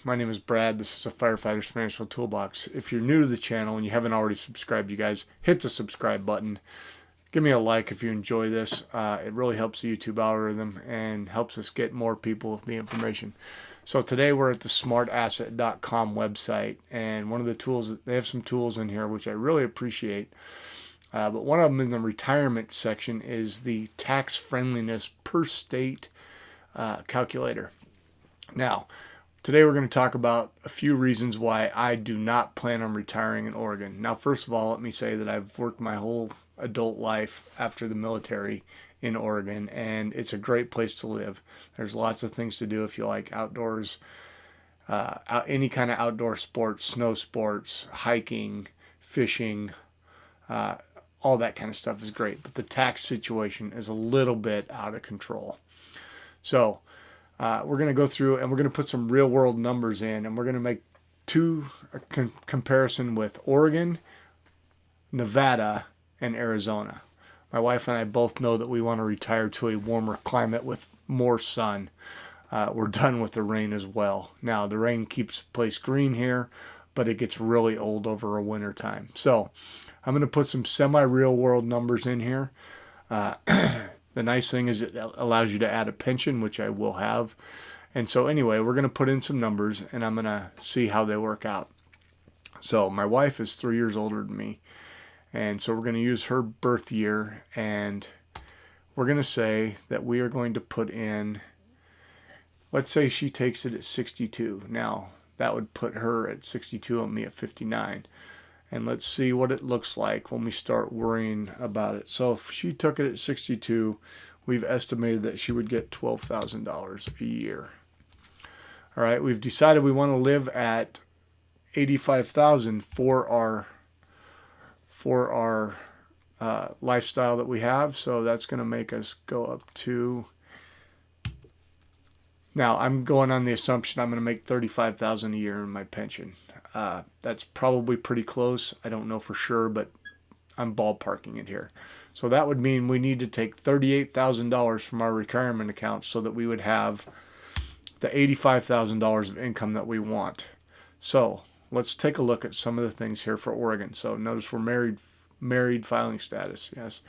My name is Brad. This is a Firefighter's Financial Toolbox. If you're new to the channel and you haven't already subscribed, you guys, hit the subscribe button. Give me a like if you enjoy this. It really helps the YouTube algorithm and helps us get more people with the information. So today we're at the smartasset.com website, and one of the tools, they have some tools in here which I really appreciate. But one of them in the retirement section is the tax friendliness per state calculator. Now, today we're going to talk about a few reasons why I do not plan on retiring in Oregon. Now, first of all, let me say that I've worked my whole adult life after the military in Oregon, and it's a great place to live. There's lots of things to do if you like outdoors, any kind of outdoor sports, snow sports, hiking, fishing, all that kind of stuff is great. But the tax situation is a little bit out of control. So we're going to go through and we're going to put some real world numbers in, and we're going to make a comparison with Oregon, Nevada, and Arizona. My wife and I both know that we want to retire to a warmer climate with more sun. We're done with the rain as well. Now, the rain keeps the place green here, but it gets really old over a winter time. So I'm going to put some semi-real world numbers in here. The nice thing is it allows you to add a pension, which I will have. And so anyway, we're going to put in some numbers, and I'm going to see how they work out. So my wife is 3 years older than me. And so we're going to use her birth year, and we're going to say that we are going to put in, let's say she takes it at 62. Now, that would put her at 62 and me at 59. And let's see what it looks like when we start worrying about it. So if she took it at 62, we've estimated that she would get $12,000 a year. All right, we've decided we want to live at 85,000 for our lifestyle that we have. So that's going to make us go up to, now I'm going on the assumption I'm going to make $35,000 a year in my pension. That's probably pretty close. I don't know for sure, but I'm ballparking it here. So that would mean we need to take $38,000 from our retirement account so that we would have the $85,000 of income that we want. So let's take a look at some of the things here for Oregon. So notice we're married filing status. Yes.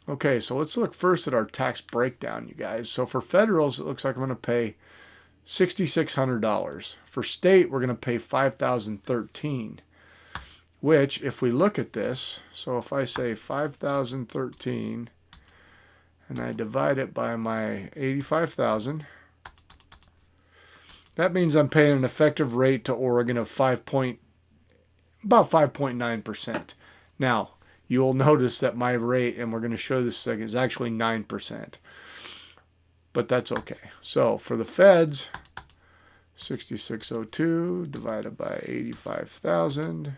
Okay, so let's look first at our tax breakdown, you guys. So for federals, it looks like I'm going to pay $6,600. For state, we're going to pay $5,013, which if we look at this, so if I say $5,013 and I divide it by my $85,000, that means I'm paying an effective rate to Oregon of about 5.9%. Now, you will notice that my rate, and we're going to show this second, is actually 9%. But that's okay. So for the feds, 6602 divided by 85,000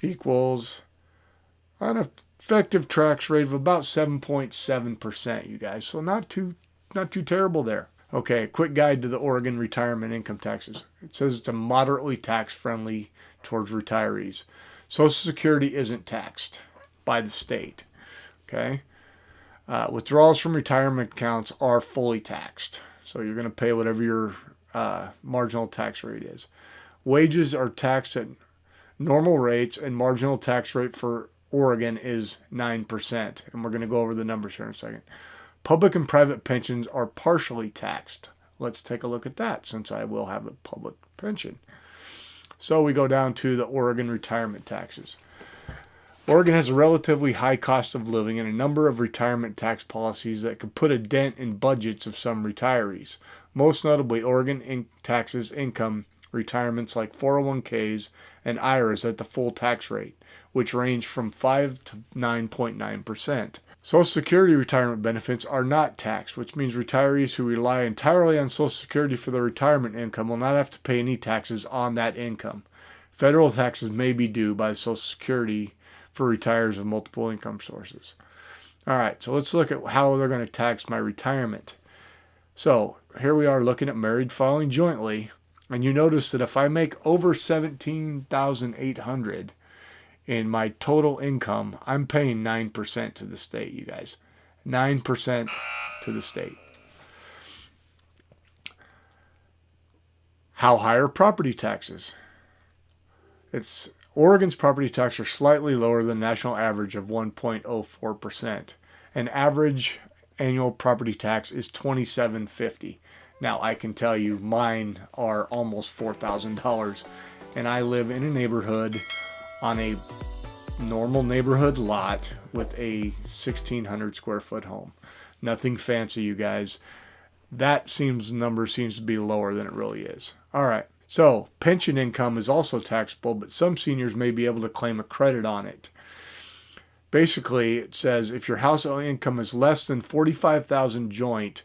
equals an effective tax rate of about 7.7%, you guys. So not too terrible there. Okay, a quick guide to the Oregon retirement income taxes. It says it's a moderately tax friendly towards retirees. Social Security isn't taxed by the state. Okay. Withdrawals from retirement accounts are fully taxed. So you're going to pay whatever your marginal tax rate is. Wages are taxed at normal rates, and marginal tax rate for Oregon is 9%. And we're going to go over the numbers here in a second. Public and private pensions are partially taxed. Let's take a look at that since I will have a public pension. So we go down to the Oregon retirement taxes. Oregon has a relatively high cost of living and a number of retirement tax policies that could put a dent in budgets of some retirees. Most notably, Oregon taxes income retirements like 401ks and IRAs at the full tax rate, which range from 5 to 9.9%. Social Security retirement benefits are not taxed, which means retirees who rely entirely on Social Security for their retirement income will not have to pay any taxes on that income. Federal taxes may be due by Social Security for retirees of multiple income sources. All right, so let's look at how they're going to tax my retirement. So here we are looking at married filing jointly, and you notice that if I make over $17,800 in my total income, I'm paying 9% to the state, you guys. 9% to the state. How high are property taxes? Oregon's property taxes are slightly lower than the national average of 1.04%. An average annual property tax is $2,750. Now, I can tell you mine are almost $4,000, and I live in a neighborhood on a normal neighborhood lot with a 1,600 square foot home. Nothing fancy, you guys. That number seems to be lower than it really is. All right. So pension income is also taxable, but some seniors may be able to claim a credit on it. Basically, it says if your household income is less than $45,000 joint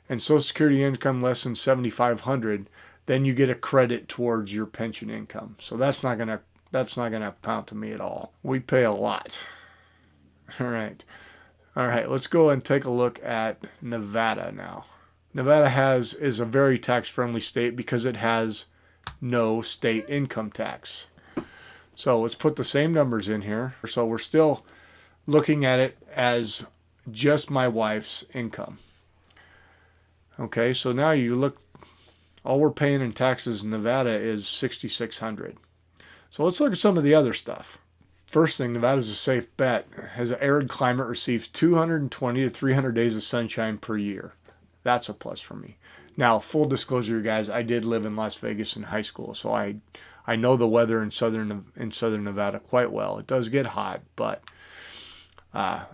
and Social Security income less than $7,500, then you get a credit towards your pension income. So that's not gonna count to me at all. We pay a lot. All right, let's go and take a look at Nevada now. Nevada is a very tax-friendly state because it has no state income tax. So let's put the same numbers in here. So we're still looking at it as just my wife's income. Okay, so now you look, all we're paying in taxes in Nevada is $6,600. So let's look at some of the other stuff. First thing, Nevada's a safe bet. Has an arid climate, receives 220 to 300 days of sunshine per year. That's a plus for me. Now, full disclosure, guys, I did live in Las Vegas in high school, so I know the weather in southern Nevada quite well. It does get hot, but I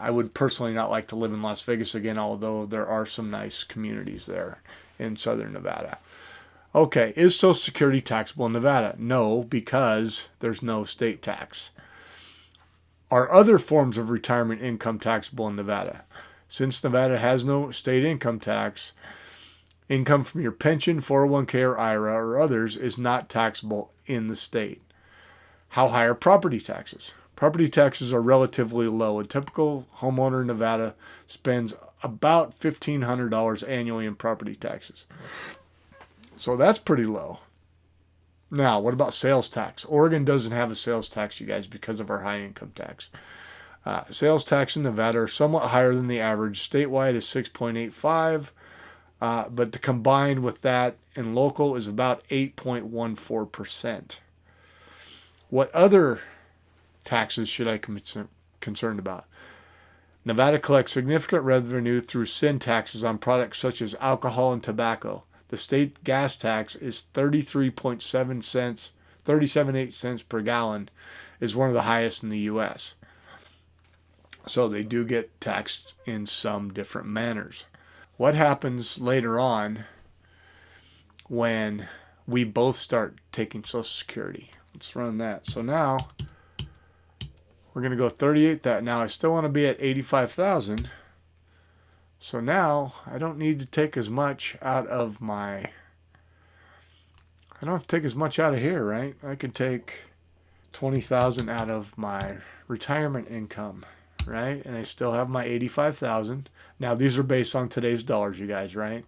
would personally not like to live in Las Vegas again, although there are some nice communities there in southern Nevada. Okay, is Social Security taxable in Nevada? No, because there's no state tax. Are other forms of retirement income taxable in Nevada? Since Nevada has no state income tax, income from your pension, 401k, or IRA, or others is not taxable in the state. How high are property taxes? Property taxes are relatively low. A typical homeowner in Nevada spends about $1,500 annually in property taxes. So that's pretty low. Now, what about sales tax? Oregon doesn't have a sales tax, you guys, because of our high income tax. Sales tax in Nevada are somewhat higher than the average. Statewide is 6.85, but the combined with that in local is about 8.14%. What other taxes should I be concerned about? Nevada collects significant revenue through sin taxes on products such as alcohol and tobacco. The state gas tax is 37.8 cents per gallon, is one of the highest in the U.S. So they do get taxed in some different manners. What happens later on when we both start taking Social Security? Let's run that. So now we're going to go 38 that. Now I still want to be at 85,000. So now I don't need to take as much out of I don't have to take as much out of here, right? I can take 20,000 out of my retirement income, right? And I still have my 85,000. Now these are based on today's dollars, you guys, right?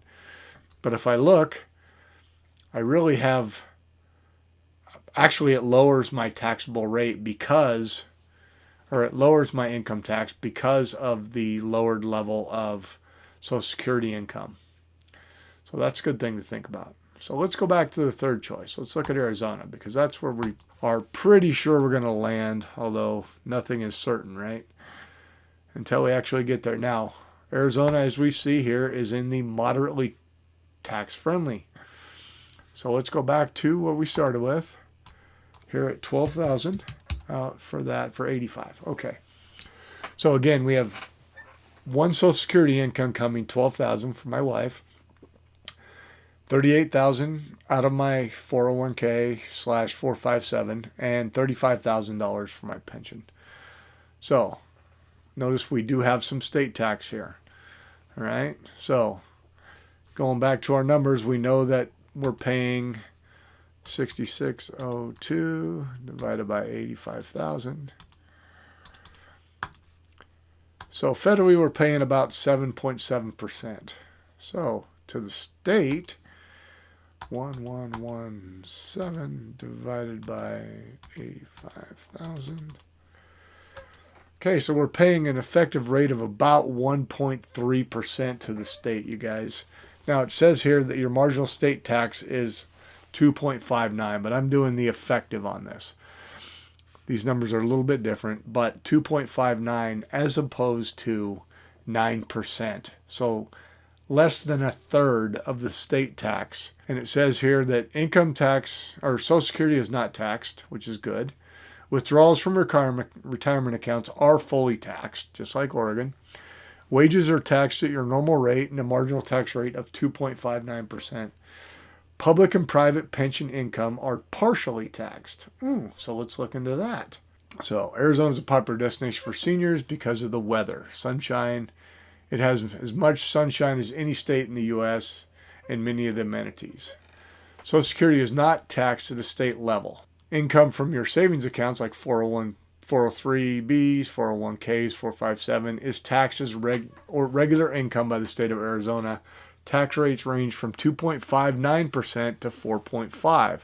But if I look, I really have, actually it lowers my taxable rate it lowers my income tax because of the lowered level of Social Security income. So that's a good thing to think about. So let's go back to the third choice. Let's look at Arizona, because that's where we are pretty sure we're going to land, although nothing is certain, right? Until we actually get there. Now, Arizona, as we see here, is in the moderately tax-friendly. So let's go back to what we started with. Here at 12,000 for 85. Okay. So again, we have one Social Security income coming, 12,000 for my wife, 38,000 out of my 401k/457, and $35,000 for my pension. So notice we do have some state tax here. All right. So going back to our numbers, we know that we're paying 6602 divided by 85,000. So federally, we're paying about 7.7%. So to the state, 1117 divided by 85,000. Okay, so we're paying an effective rate of about 1.3% to the state, you guys. Now it says here that your marginal state tax is 2.59, but I'm doing the effective on this. These numbers are a little bit different, but 2.59 as opposed to 9%. So less than a third of the state tax. And it says here that income tax or Social Security is not taxed, which is good. Withdrawals from retirement accounts are fully taxed, just like Oregon. Wages are taxed at your normal rate and a marginal tax rate of 2.59%. Public and private pension income are partially taxed. So let's look into that. So Arizona is a popular destination for seniors because of the weather. Sunshine. It has as much sunshine as any state in the U.S. and many of the amenities. Social Security is not taxed at the state level. Income from your savings accounts like 401, 403Bs, 401Ks, 457 is taxed as regular income by the state of Arizona. Tax rates range from 2.59% to 4.5%.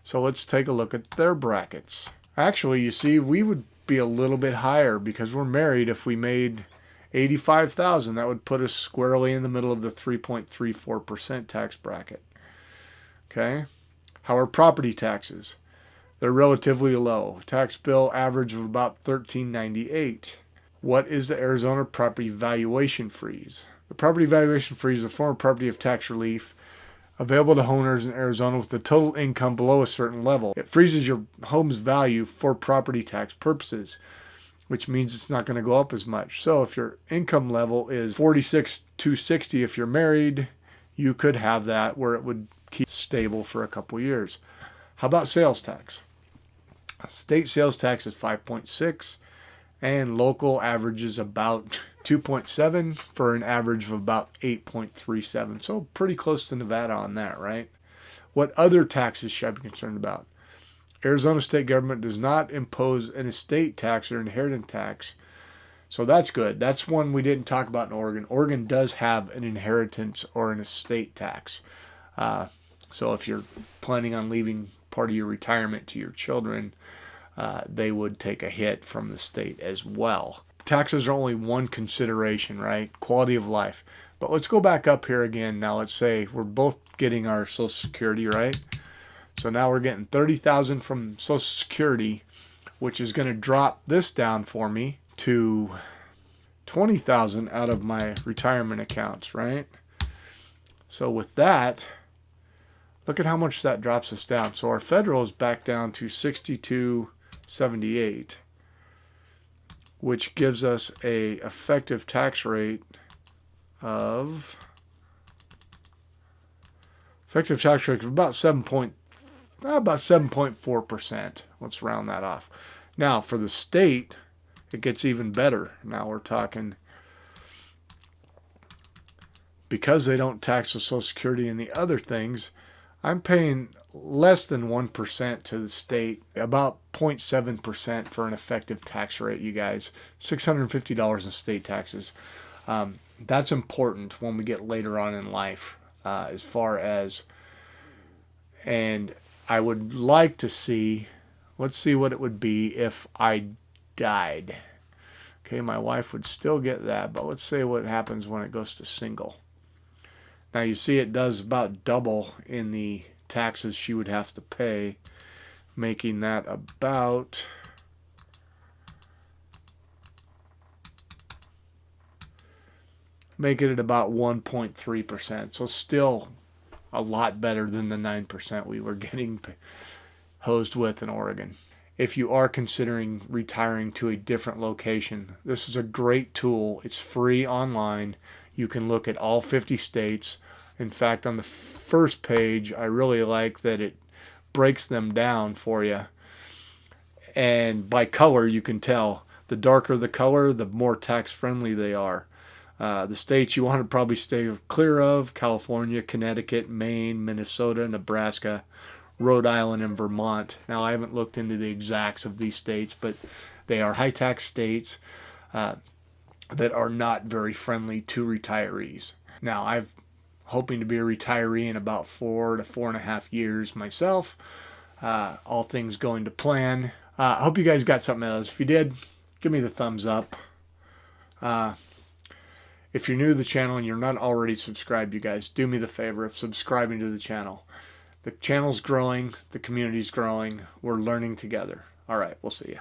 So let's take a look at their brackets. Actually, you see, we would be a little bit higher because we're married. If we made $85,000, that would put us squarely in the middle of the 3.34% tax bracket. Okay. How are property taxes? They're relatively low. Tax bill average of about $13.98. What is the Arizona property valuation freeze? The property valuation freeze is a form of property of tax relief available to homeowners in Arizona with the total income below a certain level. It freezes your home's value for property tax purposes, which means it's not going to go up as much. So if your income level is $46,260, if you're married, you could have that where it would keep stable for a couple years. How about sales tax? State sales tax is 5.6 and local averages about 2.7 for an average of about 8.37. So pretty close to Nevada on that, right? What other taxes should I be concerned about? Arizona state government does not impose an estate tax or inheritance tax. So that's good. That's one we didn't talk about in Oregon. Oregon does have an inheritance or an estate tax. So if you're planning on leaving part of your retirement to your children, they would take a hit from the state as well. Taxes are only one consideration, right? Quality of life. But let's go back up here again. Now let's say we're both getting our Social Security, right? So now we're getting $30,000 from Social Security, which is going to drop this down for me to $20,000 out of my retirement accounts, right? So with that, look at how much that drops us down. So our federal is back down to $62.78, which gives us a effective tax rate of about 7.4%. Let's round that off. Now for the state, it gets even better. Now we're talking, because they don't tax the Social Security and the other things, I'm paying less than 1% to the state, about 0.7% for an effective tax rate, you guys. $650 in state taxes. That's important when we get later on in life, as far as, and I would like to see, let's see what it would be if I died. Okay, my wife would still get that, but let's say what happens when it goes to single. Now you see it does about double in the taxes she would have to pay, making that about making it about 1.3%. So still a lot better than the 9% we were getting hosed with in Oregon. If you are considering retiring to a different location, this is a great tool. It's free online. You can look at all 50 states. In fact, on the first page, I really like that it breaks them down for you. And by color, you can tell. The darker the color, the more tax-friendly they are. The states you want to probably stay clear of: California, Connecticut, Maine, Minnesota, Nebraska, Rhode Island, and Vermont. Now, I haven't looked into the exacts of these states, but they are high-tax states that are not very friendly to retirees. Now, I'm hoping to be a retiree in about 4 to 4.5 years myself. All things going to plan. I hope you guys got something out of this. If you did, give me the thumbs up. If you're new to the channel and you're not already subscribed, you guys, do me the favor of subscribing to the channel. The channel's growing. The community's growing. We're learning together. All right. We'll see you.